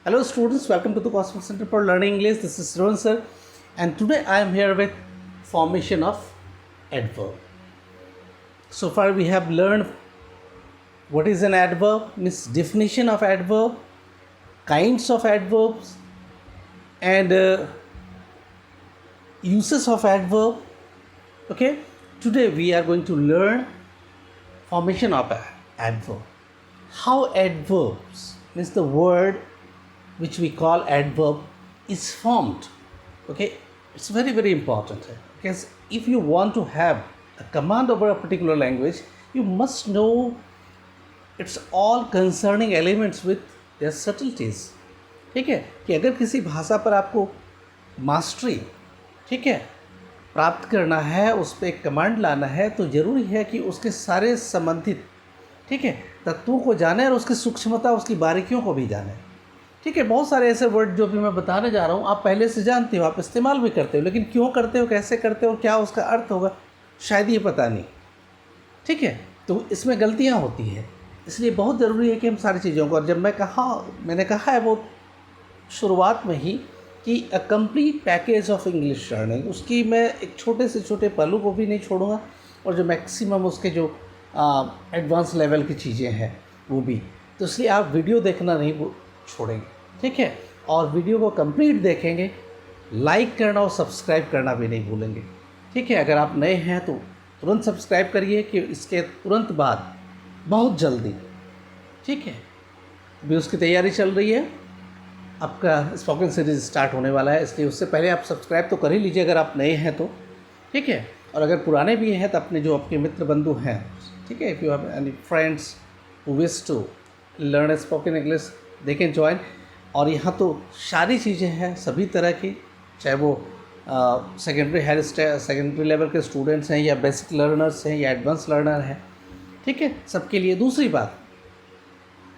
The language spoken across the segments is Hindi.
Hello students, welcome to the Cosmos Center for Learning English. This is Rohan sir, and today I am here with formation of adverb. So far we have learned what is an adverb, means definition of adverb, kinds of adverbs, and uses of adverb. Okay, today we are going to learn formation of adverb. How adverbs, means the word which we call adverb, is formed. Okay, it's very, very important, because if you want to have a command over a particular language, you must know its all concerning elements with their subtleties. ठीक है, कि अगर किसी भाषा पर आपको मास्टरी, ठीक है, प्राप्त करना है, उस पर एक कमांड लाना है, तो ज़रूरी है कि उसके सारे संबंधित, ठीक है, तत्वों को जाने और उसकी सूक्ष्मता, उसकी बारीकियों को भी जाने. ठीक है, बहुत सारे ऐसे वर्ड जो भी मैं बताने जा रहा हूँ आप पहले से जानते हो, आप इस्तेमाल भी करते हो, लेकिन क्यों करते हो, कैसे करते हो, क्या उसका अर्थ होगा, शायद ये पता नहीं. ठीक है, तो इसमें गलतियाँ होती हैं, इसलिए बहुत ज़रूरी है कि हम सारी चीज़ों को, और जब मैंने कहा है वो शुरुआत में ही कि a complete package of English learning, उसकी मैं एक छोटे से छोटे पहलू को भी नहीं छोड़ूंगा, और जो मैक्सिमम उसके जो एडवांस लेवल की चीज़ें हैं वो भी. तो इसलिए आप वीडियो देखना नहीं छोड़ेंगे. ठीक है, और वीडियो को कंप्लीट देखेंगे, लाइक करना और सब्सक्राइब करना भी नहीं भूलेंगे. ठीक है, अगर आप नए हैं तो तुरंत सब्सक्राइब करिए, कि इसके तुरंत बाद बहुत जल्दी, ठीक है, अभी उसकी तैयारी चल रही है, आपका स्पोकन सीरीज स्टार्ट होने वाला है, इसलिए उससे पहले आप सब्सक्राइब तो कर ही लीजिए अगर आप नए हैं तो. ठीक है, और अगर पुराने भी हैं तो अपने जो आपके मित्र बंधु हैं, ठीक है, if you have any friends who wish to learn spoken English, they can join. और यहाँ तो सारी चीज़ें हैं सभी तरह की, चाहे वो सेकेंडरी लेवल के स्टूडेंट्स हैं, या बेसिक लर्नर्स हैं, या एडवांस लर्नर हैं. ठीक है, सबके लिए. दूसरी बात,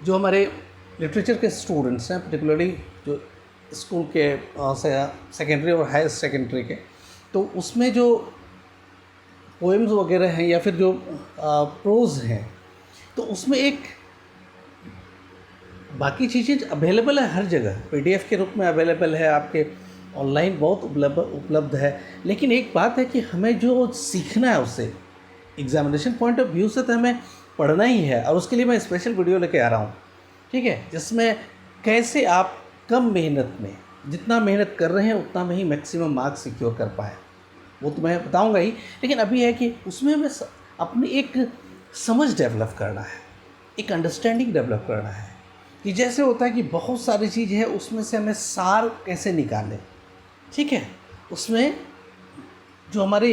जो हमारे लिटरेचर के स्टूडेंट्स हैं, पर्टिकुलरली जो स्कूल के सेकेंडरी और हायर सेकेंडरी के, तो उसमें जो पोएम्स वगैरह हैं या फिर जो प्रोज हैं, तो उसमें एक बाकी चीज़ें अवेलेबल है हर जगह, पीडीएफ के रूप में अवेलेबल है, आपके ऑनलाइन बहुत उपलब्ध है. लेकिन एक बात है कि हमें जो सीखना है उससे, एग्जामिनेशन पॉइंट ऑफ व्यू से तो हमें पढ़ना ही है, और उसके लिए मैं स्पेशल वीडियो लेके आ रहा हूँ. ठीक है, जिसमें कैसे आप कम मेहनत में, जितना मेहनत कर रहे हैं उतना में ही मैक्सिमम मार्क्स सिक्योर कर पाएँ, वो तो मैं बताऊँगा ही. लेकिन अभी है कि उसमें हमें अपनी एक समझ डेवलप करना है, एक अंडरस्टैंडिंग डेवलप करना है, कि जैसे होता है कि बहुत सारी चीज़ है, उसमें से हमें सार कैसे निकालें. ठीक है, उसमें जो हमारे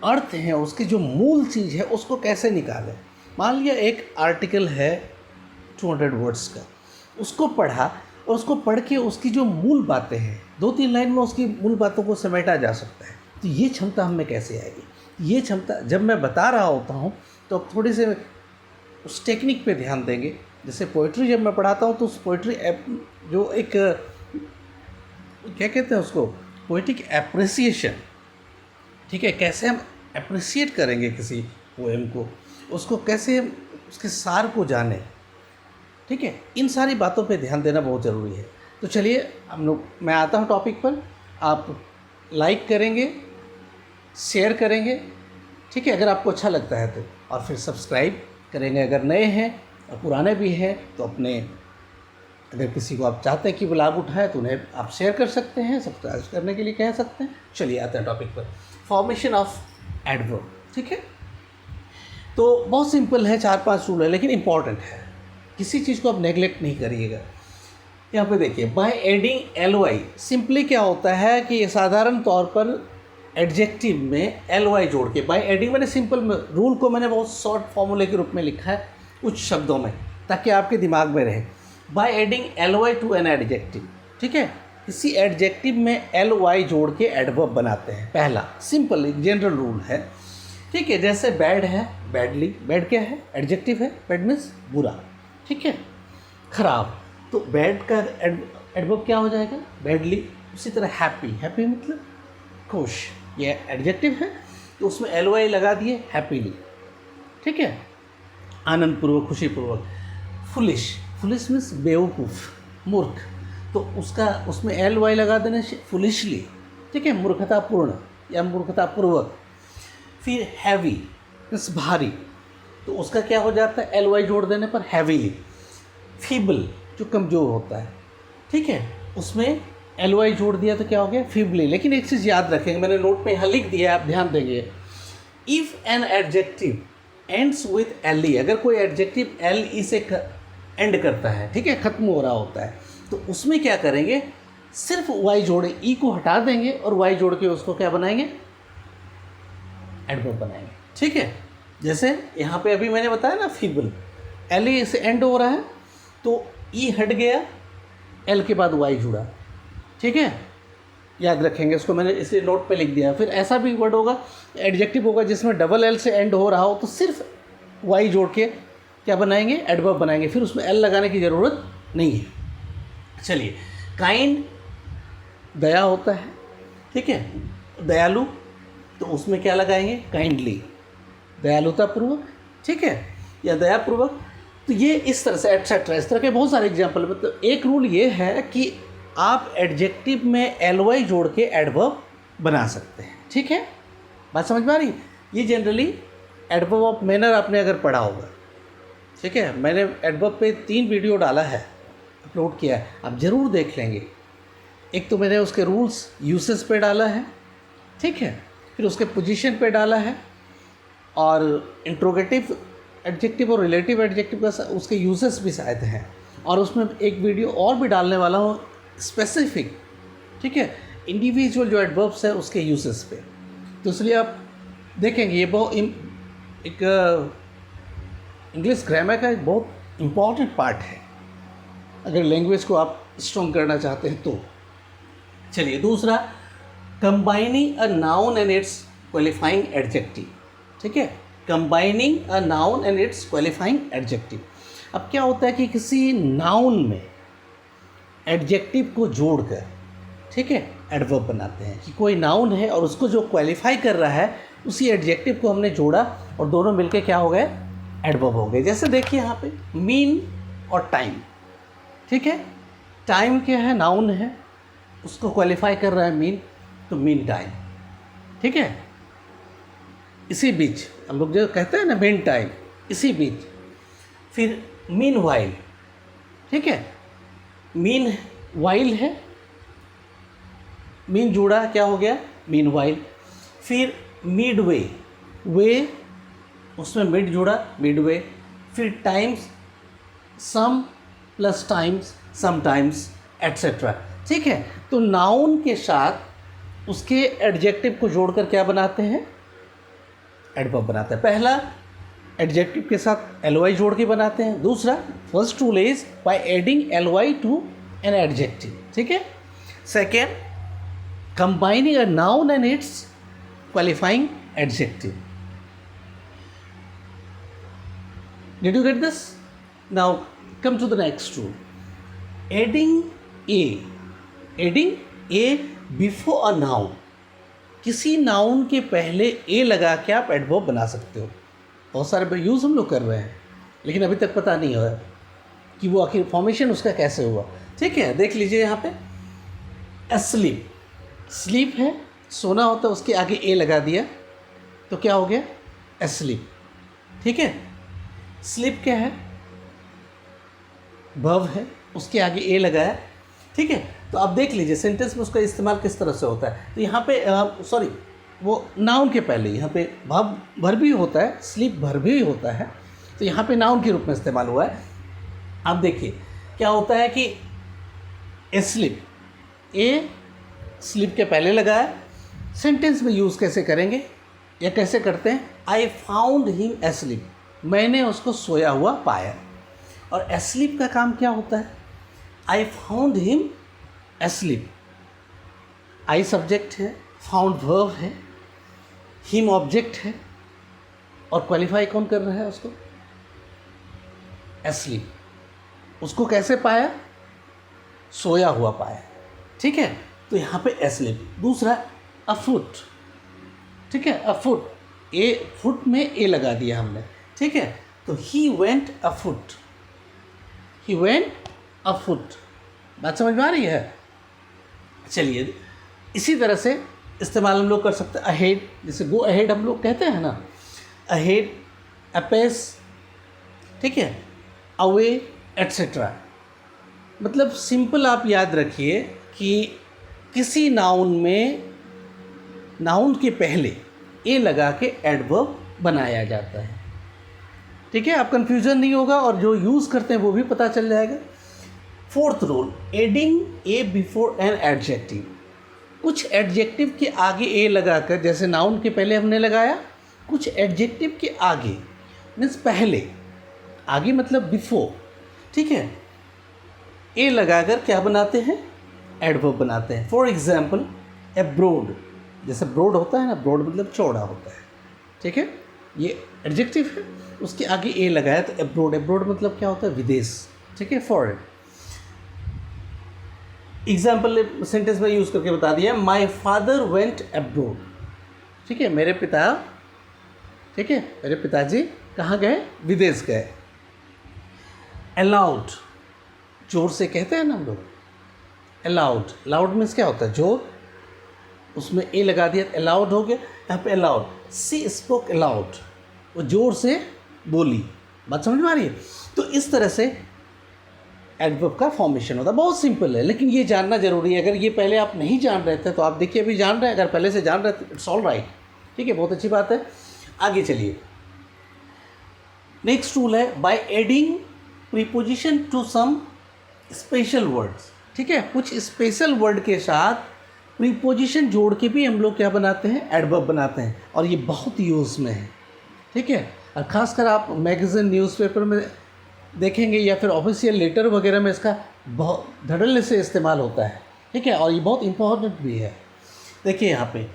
अर्थ हैं, उसकी जो मूल चीज़ है उसको कैसे निकालें. मान लिया एक आर्टिकल है 200 वर्ड्स का, उसको पढ़ा, और उसको पढ़ के उसकी जो मूल बातें हैं 2-3 लाइन में उसकी मूल बातों को समेटा जा सकता है. तो ये क्षमता हमें कैसे आएगी, ये क्षमता जब मैं बता रहा होता हूँ तो अब थोड़े से उस टेक्निक पे ध्यान देंगे. जैसे पोइट्री जब मैं पढ़ाता हूँ तो उस पोइट्री जो एक क्या कहते हैं उसको, पोइटिक एप्रिसिएशन. ठीक है, कैसे हम एप्रिसिएट करेंगे किसी पोएम को, उसको कैसे उसके सार को जाने. ठीक है, इन सारी बातों पे ध्यान देना बहुत ज़रूरी है. तो चलिए मैं आता हूँ टॉपिक पर. आप लाइक करेंगे, शेयर करेंगे, ठीक है, अगर आपको अच्छा लगता है तो, और फिर सब्सक्राइब करेंगे अगर नए हैं, और पुराने भी हैं तो अपने, अगर किसी को आप चाहते हैं कि वो लाभ उठाए तो उन्हें आप शेयर कर सकते हैं, सब्सक्राइब करने के लिए कह सकते हैं. चलिए आते हैं टॉपिक पर, फॉर्मेशन ऑफ एडवर्ब. ठीक है, तो बहुत सिंपल है, 4-5 रूल है, लेकिन इम्पॉर्टेंट है, किसी चीज़ को आप नेगलेक्ट नहीं करिएगा. यहाँ पे देखिए, बाय एडिंग एल सिंपली क्या होता है कि साधारण तौर पर एडजेक्टिव में एल जोड़ के, बाय एडिंग मैंने सिंपल रूल को मैंने बहुत शॉर्ट फॉर्मूले के रूप में लिखा है कुछ शब्दों में, ताकि आपके दिमाग में रहे. Bye adding L two an adjective. ठीक है, इसी एडजेक्टिव में एल जोड़ के एडवर्ब बनाते हैं. पहला सिंपल जनरल रूल है. ठीक है, जैसे बैड है, बैडली, बैड क्या है, एडजेक्टिव है, बैड मीन्स बुरा. ठीक है, खराब, तो बैड का एडवर्ब क्या हो जाएगा, बैडली. उसी तरह हैप्पी, हैप्पी मतलब खुश, ये एडजेक्टिव है, तो उसमें एल लगा दिए, हैप्पीली. ठीक है, आनंदपूर्वक, खुशीपूर्वक. फुलिश, फुलिश मीन्स बेवकूफ़. मूर्ख, तो उसका उसमें एल वाई लगा देना फुलिशली, ठीक है, मूर्खतापूर्ण या मूर्खतापूर्वक। फिर हैवी मीन्स भारी, तो उसका क्या हो जाता है, एल वाई जोड़ देने पर हैवीली। फीबल जो कमज़ोर होता है, ठीक है, उसमें एल वाई जोड़ दिया तो क्या हो गया, फीबली। लेकिन एक चीज़ याद रखेंगे, मैंने नोट में यहाँ लिख दिया है, आप ध्यान देंगे। If an adjective ends with L E, अगर कोई एडजेक्टिव एल ई से एंड करता है, ठीक है, ख़त्म हो रहा होता है, तो उसमें क्या करेंगे, सिर्फ वाई जोड़े, ई को हटा देंगे और वाई जोड़ के उसको क्या बनाएंगे, एडवर्ब बनाएंगे, ठीक है। जैसे यहाँ पे अभी मैंने बताया ना, फीबल, एल ई से एंड हो रहा है तो ई हट गया, एल के बाद वाई जुड़ा, ठीक है, याद रखेंगे उसको, मैंने इसे नोट पे लिख दिया। फिर ऐसा भी वर्ड होगा, एडजेक्टिव होगा जिसमें डबल एल से एंड हो रहा हो, तो सिर्फ वाई जोड़ के क्या बनाएंगे, एडवर्ब बनाएंगे, फिर उसमें एल लगाने की ज़रूरत नहीं है। चलिए, काइंड दया होता है, ठीक है, दयालु, तो उसमें क्या लगाएंगे, काइंडली, दयालुतापूर्वक, ठीक है, या दयापूर्वक। तो ये इस तरह से एटसेट्रा, इस तरह के बहुत सारे एग्जाम्पल। मतलब एक रूल ये है कि आप एडजेक्टिव में एल वाई जोड़ के एडवर्ब बना सकते हैं, ठीक है, बात समझ में आ रही। ये जनरली एडवर्ब ऑफ मैनर आपने अगर पढ़ा होगा, ठीक है, मैंने एडवर्ब पे 3 वीडियो डाला है, अपलोड किया है, आप ज़रूर देख लेंगे। एक तो मैंने उसके रूल्स यूसेस पे डाला है, ठीक है, फिर उसके पोजीशन पे डाला है, और इंट्रोगेटिव एडजेक्टिव और रिलेटिव एडजेक्टिव का उसके यूसेस भी शायद हैं, और उसमें एक वीडियो और भी डालने वाला हूँ स्पेसिफिक, ठीक है, इंडिविजुअल जो एडवर्ब्स है उसके यूसेस पे। तो इसलिए आप देखेंगे ये बहुत एक इंग्लिश ग्रामर का एक बहुत इम्पॉर्टेंट पार्ट है, अगर लैंग्वेज को आप स्ट्रॉन्ग करना चाहते हैं तो। चलिए, दूसरा, combining a noun and its qualifying adjective, ठीक है, combining a noun and its qualifying adjective. अब क्या होता है कि किसी नाउन में एडजेक्टिव को जोड़कर, ठीक है, एडवर्ब बनाते हैं, कि कोई नाउन है और उसको जो क्वालिफाई कर रहा है उसी एडजेक्टिव को हमने जोड़ा और दोनों मिलके क्या हो गए, एडवर्ब हो गए। जैसे देखिए यहाँ पे मीन और टाइम, ठीक है, टाइम क्या है, नाउन है, उसको क्वालिफाई कर रहा है मीन, तो मीन टाइम, ठीक है। इसी बीच हम लोग जो कहते हैं ना मीन टाइम, इसी बीच। फिर मीन वाइल, ठीक है, मीन वाइल है, मीन जुड़ा क्या हो गया, मीन वाइल। फिर मिड वे, वे उसमें मिड जुड़ा, मिड वे। फिर times, some plus times, some times, etcetera, ठीक है। तो नाउन के साथ उसके एडजेक्टिव को जोड़कर क्या बनाते हैं, एडवर्ब बनाते हैं। पहला, एडजेक्टिव के साथ एल वाई जोड़ के बनाते हैं। दूसरा, first rule is by adding L Y to an adjective, ठीक है। Second, combining a noun and its qualifying adjective. Did you get this? Now come to the next rule, adding a before a noun. किसी नाउन के पहले ए लगा के आप एडवर्ब बना सकते हो। बहुत सारे यूज़ हम लोग कर रहे हैं, लेकिन अभी तक पता नहीं हुआ कि वो आखिर फॉर्मेशन उसका कैसे हुआ, ठीक है। देख लीजिए यहाँ पे अस्लीप, स्लीप है, सोना होता है, उसके आगे ए लगा दिया तो क्या हो गया, अस्लीप, ठीक है। स्लीप क्या है, वर्ब है, उसके आगे ए लगाया, ठीक है। तो आप देख लीजिए सेंटेंस में उसका इस्तेमाल किस तरह से होता है। तो यहाँ पे सॉरी, वो नाउन के पहले यहाँ पे वर्ब भी होता है, स्लीप वर्ब भी होता है, तो यहाँ पे नाउन के रूप में इस्तेमाल हुआ है। आप देखिए क्या होता है कि स्लीप, ए स्लीप के पहले लगाया, सेंटेंस में यूज़ कैसे करेंगे या कैसे करते हैं, आई फाउंड हिम एस्लीप, मैंने उसको सोया हुआ पाया। और एस्लीप का काम क्या होता है, I found him asleep, I subject है, फाउंड वर्ब है, हिम ऑब्जेक्ट है, और क्वालिफाई कौन कर रहा है उसको, एस्लीप। उसको कैसे पाया, सोया हुआ पाया, ठीक है। तो यहाँ पे एस्लीप। दूसरा, अफुट, ठीक है, अफुट, ए फुट में ए लगा दिया हमने, ठीक है। तो ही वेंट अफुट, ही वेंट अफुट, बात समझ में आ रही है? चलिए, इसी तरह से इस्तेमाल हम लोग कर सकते हैं अहेड, जैसे गो अहेड हम लोग कहते हैं ना, अहेड, अपेस, ठीक है, अवे, एट्सेट्रा। मतलब सिंपल आप याद रखिए कि किसी नाउन में नाउन के पहले ए लगा के एडवर्ब बनाया जाता है, ठीक है। आप कंफ्यूजन नहीं होगा और जो यूज़ करते हैं वो भी पता चल जाएगा। Fourth rule, adding a before an adjective. कुछ एडजेक्टिव के आगे ए लगाकर, जैसे नाउन के पहले हमने लगाया, कुछ एडजेक्टिव के आगे मीन्स पहले, आगे मतलब बिफोर, ठीक है, ए लगाकर क्या बनाते हैं, एडवर्ब बनाते हैं। फॉर एग्जाम्पल एब्रोड, जैसे ब्रॉड होता है ना, ब्रॉड मतलब चौड़ा होता है, ठीक है, ये एडजेक्टिव है, उसके आगे ए लगाया तो एब्रोड। एब्रोड मतलब क्या होता है, विदेश, ठीक है, फॉरेन। एग्जाम्पल सेंटेंस में यूज़ करके बता दिया, माई फादर वेंट एब्रोड, ठीक है, मेरे पिता, ठीक है, मेरे पिताजी कहाँ गए, विदेश गए। अलाउड, जोर से कहते हैं ना हम लोग, अलाउड, लाउड मीन्स क्या होता है, जोर, उसमें ए लगा दिया, अलाउड हो गया। यहाँ पे अलाउड, सी स्पोक अलाउड, वो जोर से बोली। बात समझ में आ रही है? तो इस तरह से एडवर्ब का फॉर्मेशन होता है। बहुत सिंपल है, लेकिन ये जानना जरूरी है। अगर ये पहले आप नहीं जान रहे थे तो आप देखिए अभी जान रहे हैं, अगर पहले से जान रहे थे इट्स ऑल राइट, ठीक है, बहुत अच्छी बात है। आगे चलिए, नेक्स्ट रूल है by adding preposition to some special words, ठीक है, कुछ स्पेशल वर्ड के साथ प्रीपोजिशन जोड़ के भी हम लोग क्या बनाते हैं, एडवर्ब बनाते हैं, और ये बहुत यूज़ में है, ठीक है। और ख़ासकर आप मैगज़ीन, न्यूज़पेपर में देखेंगे या फिर ऑफिशियल लेटर वगैरह में इसका बहुत धड़ल्ले से इस्तेमाल होता है, ठीक है, और ये बहुत इम्पोर्टेंट भी है। देखिए यहाँ पे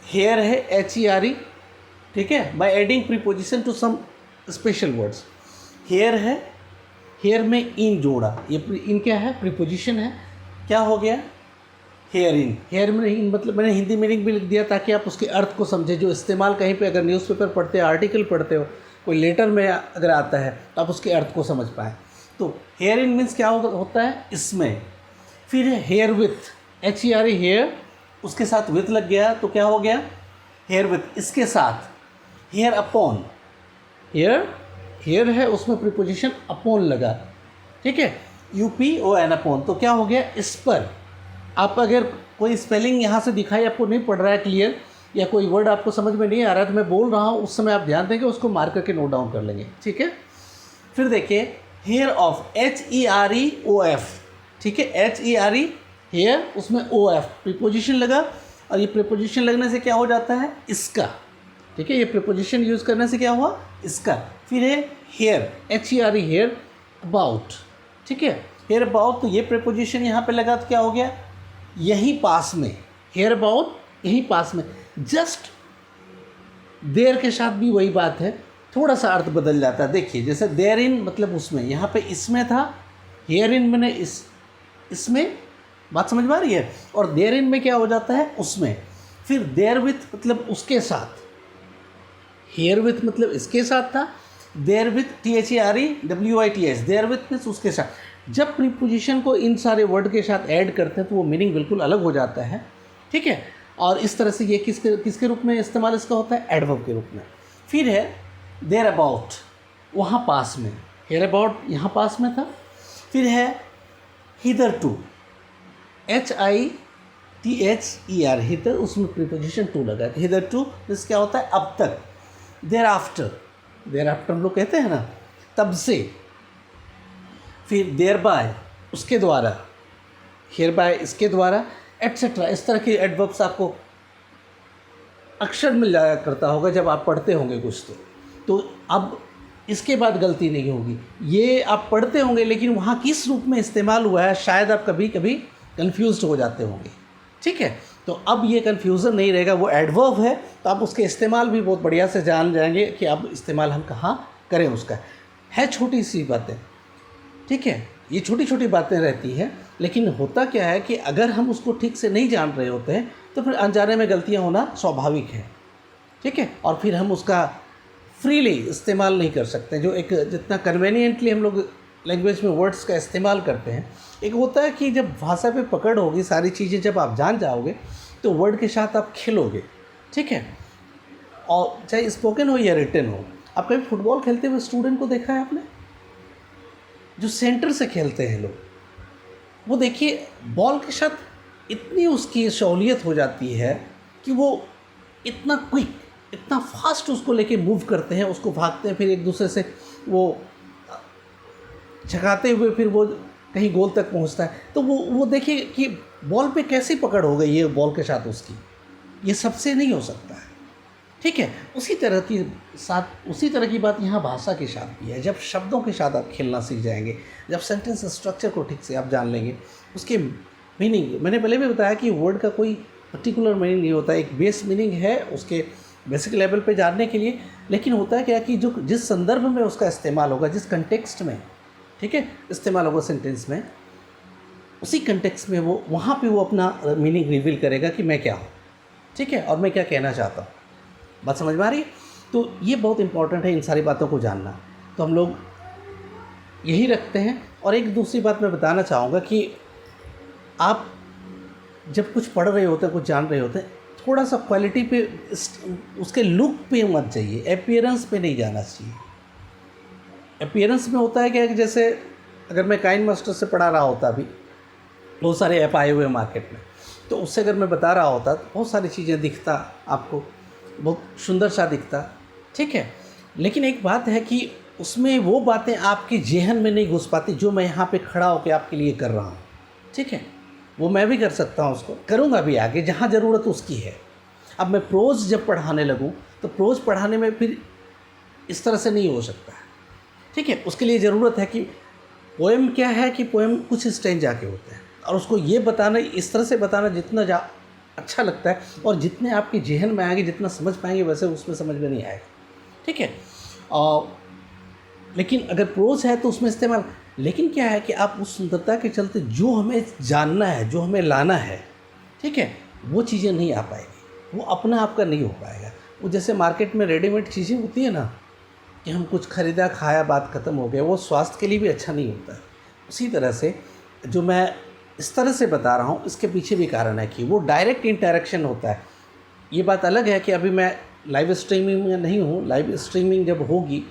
हेयर है, HERE, ठीक है, by adding preposition to some special words. Here है, हेयर में इन जोड़ा, ये इन क्या है, प्रीपोजिशन है, क्या हो गया, हेयर इन। हेयर में इन मतलब मैंने हिंदी मीनिंग भी लिख दिया ताकि आप उसके अर्थ को समझें, जो इस्तेमाल कहीं पे अगर न्यूज़पेपर पढ़ते हो, आर्टिकल पढ़ते हो, कोई लेटर में अगर आता है तो आप उसके अर्थ को समझ पाएँ। तो हेयर इन मीन्स क्या होता है, इसमें। फिर है हेयर विथ, HERE, हेयर, उसके साथ विथ लग गया तो क्या हो गया, हेयर विथ। इसके साथ हेयर अपॉन, हेयर, हेयर है उसमें प्रीपोजिशन अपॉन लगा, ठीक है, UPON अपॉन, तो क्या हो गया, इस पर। आप अगर कोई स्पेलिंग यहाँ से दिखाई आपको नहीं पड़ रहा है क्लियर, या कोई वर्ड आपको समझ में नहीं आ रहा है तो मैं बोल रहा हूँ, उस समय आप ध्यान देंगे, उसको मार्क करके नोट डाउन कर लेंगे, ठीक है। फिर देखिए हेयर ऑफ, HEREOF, ठीक है, HERE, हेयर, उसमें OF प्रीपोजिशन लगा, और ये प्रीपोजिशन लगने से क्या हो जाता है, इसका, ठीक है, ये प्रीपोजिशन यूज़ करने से क्या हुआ, इसका। फिर है हेयर, HERE, हेयर अबाउट, ठीक है, हेयर अबाउट, तो ये प्रीपोजिशन यहाँ पे लगा तो क्या हो गया, यहीं पास में, हेयर अबाउट, यहीं पास में। जस्ट देयर के साथ भी वही बात है, थोड़ा सा अर्थ बदल जाता है। देखिए जैसे देयर इन मतलब उसमें, यहाँ पे इसमें था, हेयर इन मैंने इसमें, बात समझ में आ रही है, और देयर इन में क्या हो जाता है, उसमें। फिर देयर विथ मतलब उसके साथ, हेयर विथ मतलब इसके साथ था, there with THEREWITH, there with means उसके साथ। जब प्रीपोजिशन को इन सारे वर्ड के साथ ऐड करते हैं तो वो मीनिंग बिल्कुल अलग हो जाता है, ठीक है। और इस तरह से ये किसके रूप में इस्तेमाल इसका होता है, एडवर्ब के रूप में। फिर है देयर अबाउट, वहाँ पास में, हेयर अबाउट यहाँ पास में था। फिर है हिदर टू, HITHER, हिदर, उसमें प्रीपोजिशन टू लगा है, हिदर टू मीन्स क्या होता है, अब तक। देयर आफ्टर, देयर आफ्टर हम लोग कहते हैं ना, तब से। फिर देयर बाय, उसके द्वारा, हेयर बाय इसके द्वारा, एट्सेट्रा। इस तरह के एडवर्ब्स आपको अक्सर मिल जाया करता होगा जब आप पढ़ते होंगे कुछ तो अब इसके बाद गलती नहीं होगी। ये आप पढ़ते होंगे लेकिन वहाँ किस रूप में इस्तेमाल हुआ है शायद आप कभी कभी कन्फ्यूज़ हो जाते होंगे, ठीक है। तो अब ये कन्फ्यूज़न नहीं रहेगा, वो एडवर्ब है तो आप उसके इस्तेमाल भी बहुत बढ़िया से जान जाएंगे कि अब इस्तेमाल हम कहाँ करें उसका। है छोटी सी बातें, ठीक है, ये छोटी छोटी बातें रहती हैं, लेकिन होता क्या है कि अगर हम उसको ठीक से नहीं जान रहे होते हैं तो फिर अनजाने में गलतियाँ होना स्वाभाविक है, ठीक है। और फिर हम उसका फ्रीली इस्तेमाल नहीं कर सकते, जो एक जितना कन्वीनियंटली हम लोग लैंग्वेज में वर्ड्स का इस्तेमाल करते हैं। एक होता है कि जब भाषा पे पकड़ होगी, सारी चीज़ें जब आप जान जाओगे तो वर्ड के साथ आप खेलोगे, ठीक है। और चाहे स्पोकन हो या रिटन हो। आप कभी फुटबॉल खेलते हुए स्टूडेंट को देखा है आपने? जो सेंटर से खेलते हैं लोग, वो देखिए बॉल के साथ इतनी उसकी सहूलियत हो जाती है कि वो इतना क्विक, इतना फास्ट उसको लेके मूव करते हैं, उसको भागते हैं, फिर एक दूसरे से वो झकाते हुए फिर वो कहीं गोल तक पहुंचता है। तो वो देखिए कि बॉल पे कैसी पकड़ हो गई है बॉल के साथ उसकी, ये सबसे नहीं हो सकता है, ठीक है। उसी तरह की बात यहाँ भाषा के साथ भी है। जब शब्दों के साथ आप खेलना सीख जाएंगे, जब सेंटेंस स्ट्रक्चर को ठीक से आप जान लेंगे, उसके मीनिंग, मैंने पहले भी बताया कि वर्ड का कोई पर्टिकुलर मीनिंग नहीं होता, एक बेस मीनिंग है उसके बेसिक लेवल पे जानने के लिए। लेकिन होता है क्या कि जो जिस संदर्भ में उसका इस्तेमाल होगा, जिस कंटेक्स्ट में, ठीक है, इस्तेमाल होगा सेंटेंस में, उसी कंटेक्स्ट में वो वहाँ पे वो अपना मीनिंग रिवील करेगा कि मैं क्या हूँ, ठीक है, और मैं क्या कहना चाहता हूँ। बात समझ में आ रही है? तो ये बहुत इंपॉर्टेंट है इन सारी बातों को जानना। तो हम लोग यही रखते हैं। और एक दूसरी बात मैं बताना चाहूँगा कि आप जब कुछ पढ़ रहे होते हैं, कुछ जान रहे होते हैं, थोड़ा सा क्वालिटी पे, उसके लुक पे मत जाइए, अपीयरेंस पे नहीं जाना चाहिए। अपीयरेंस में होता है क्या कि जैसे अगर मैं काइन मास्टर से पढ़ा रहा होता, अभी बहुत सारे ऐप आए हुए मार्केट में, तो उससे अगर मैं बता रहा होता तो बहुत सारी चीज़ें दिखता, आपको बहुत सुंदर सा दिखता, ठीक है। लेकिन एक बात है कि उसमें वो बातें आपके जेहन में नहीं घुस पाती जो मैं यहाँ पे खड़ा होकर आपके लिए कर रहा हूँ, ठीक है। वो मैं भी कर सकता हूँ, उसको करूँगा भी आगे जहाँ ज़रूरत उसकी है। अब मैं प्रोज़ जब पढ़ाने लगूँ तो प्रोज़ पढ़ाने में फिर इस तरह से नहीं हो सकता है, ठीक है। उसके लिए ज़रूरत है कि पोएम क्या है कि पोएम कुछ स्टेंजा के होते हैं, और उसको ये बताना, इस तरह से बताना जितना अच्छा लगता है और जितने आपके जेहन में आएंगे, जितना समझ पाएंगे, वैसे उसमें समझ में नहीं आएगा, ठीक है। लेकिन अगर प्रोज है तो उसमें इस्तेमाल, लेकिन क्या है कि आप उस सुंदरता के चलते जो हमें जानना है, जो हमें लाना है, ठीक है, वो चीज़ें नहीं आ पाएगी, वो अपना आपका नहीं हो पाएगा। वो जैसे मार्केट में रेडीमेड चीज़ें होती है ना, कि हम कुछ ख़रीदा खाया बात ख़त्म हो गया, वो स्वास्थ्य के लिए भी अच्छा नहीं होता है। उसी तरह से जो मैं इस तरह से बता रहा हूँ, इसके पीछे भी कारण है कि वो डायरेक्ट इंटरेक्शन होता है। ये बात अलग है कि अभी मैं लाइव स्ट्रीमिंग में नहीं हूँ। लाइव स्ट्रीमिंग जब होगी,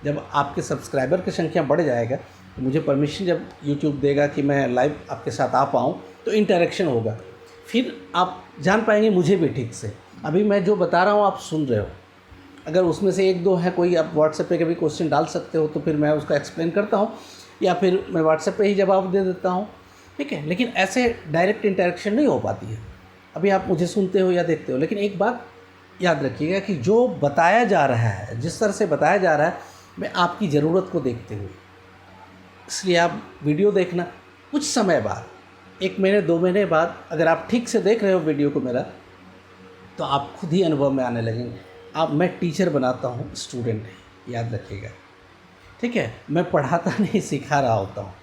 जब आपके सब्सक्राइबर की संख्या बढ़ जाएगा, तो मुझे परमिशन जब यूट्यूब देगा कि मैं लाइव आपके साथ आ पाऊँ, तो इंटरेक्शन होगा, फिर आप जान पाएंगे मुझे भी ठीक से। अभी मैं जो बता रहा हूँ आप सुन रहे हो, अगर उसमें से एक दो है कोई, आप व्हाट्सएप पे कभी क्वेश्चन डाल सकते हो, तो फिर मैं उसका एक्सप्लेन करता हूँ, या फिर मैं व्हाट्सएप पे ही जवाब दे देता हूँ, ठीक है। लेकिन ऐसे डायरेक्ट इंटरेक्शन नहीं हो पाती है। अभी आप मुझे सुनते हो या देखते हो, लेकिन एक बात याद रखिएगा कि जो बताया जा रहा है, जिस तरह से बताया जा रहा है, मैं आपकी ज़रूरत को देखते हुए, इसलिए आप वीडियो देखना कुछ समय बाद, 1 महीने 2 महीने बाद, अगर आप ठीक से देख रहे हो वीडियो को मेरा, तो आप खुद ही अनुभव में आने लगेंगे। मैं टीचर बनाता हूँ, स्टूडेंट नहीं, याद रखिएगा, ठीक है। मैं पढ़ाता नहीं, सिखा रहा होता हूँ।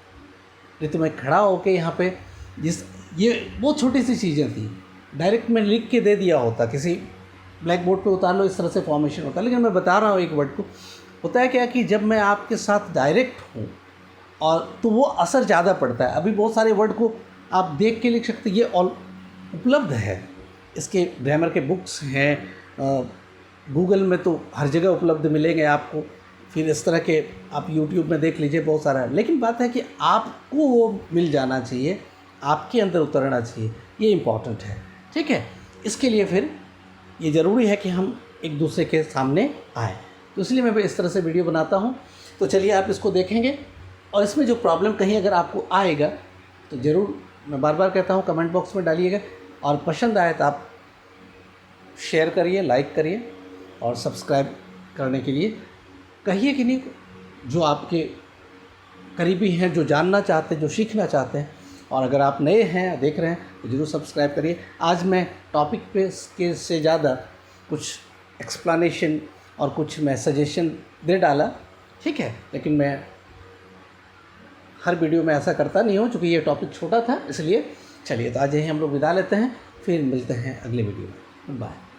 नहीं तो मैं खड़ा होके यहाँ पे ये बहुत छोटी सी चीज़ें थी, डायरेक्ट मैं लिख के दे दिया होता, किसी ब्लैक बोर्ड पे उतार लो, इस तरह से फॉर्मेशन होता है। लेकिन मैं बता रहा हूँ एक वर्ड को, होता है क्या कि जब मैं आपके साथ डायरेक्ट हूँ, और तो वो असर ज़्यादा पड़ता है। अभी बहुत सारे वर्ड को आप देख के लिख सकते, ये उपलब्ध है, इसके ग्रामर के बुक्स हैं, गूगल में तो हर जगह उपलब्ध मिलेंगे आपको। फिर इस तरह के आप यूट्यूब में देख लीजिए, बहुत सारा है। लेकिन बात है कि आपको वो मिल जाना चाहिए, आपके अंदर उतरना चाहिए, ये इम्पॉर्टेंट है, ठीक है। इसके लिए फिर ये ज़रूरी है कि हम एक दूसरे के सामने आएँ, तो इसलिए मैं इस तरह से वीडियो बनाता हूँ। तो चलिए आप इसको देखेंगे, और इसमें जो प्रॉब्लम कहीं अगर आपको आएगा तो ज़रूर, मैं बार बार कहता हूँ, कमेंट बॉक्स में डालिएगा, और पसंद आए तो आप शेयर करिए, लाइक करिए, और सब्सक्राइब करने के लिए कहिए कि नहीं, जो आपके करीबी हैं, जो जानना चाहते हैं, जो सीखना चाहते हैं। और अगर आप नए हैं, देख रहे हैं, तो ज़रूर सब्सक्राइब करिए। आज मैं टॉपिक पे के से ज़्यादा कुछ एक्सप्लेनेशन और कुछ मैं सजेशन दे डाला, ठीक है। लेकिन मैं हर वीडियो में ऐसा करता नहीं हूँ, चूँकि ये टॉपिक छोटा था, इसलिए। चलिए, तो आज यही हम लोग विदा लेते हैं, फिर मिलते हैं अगले वीडियो में। बाय।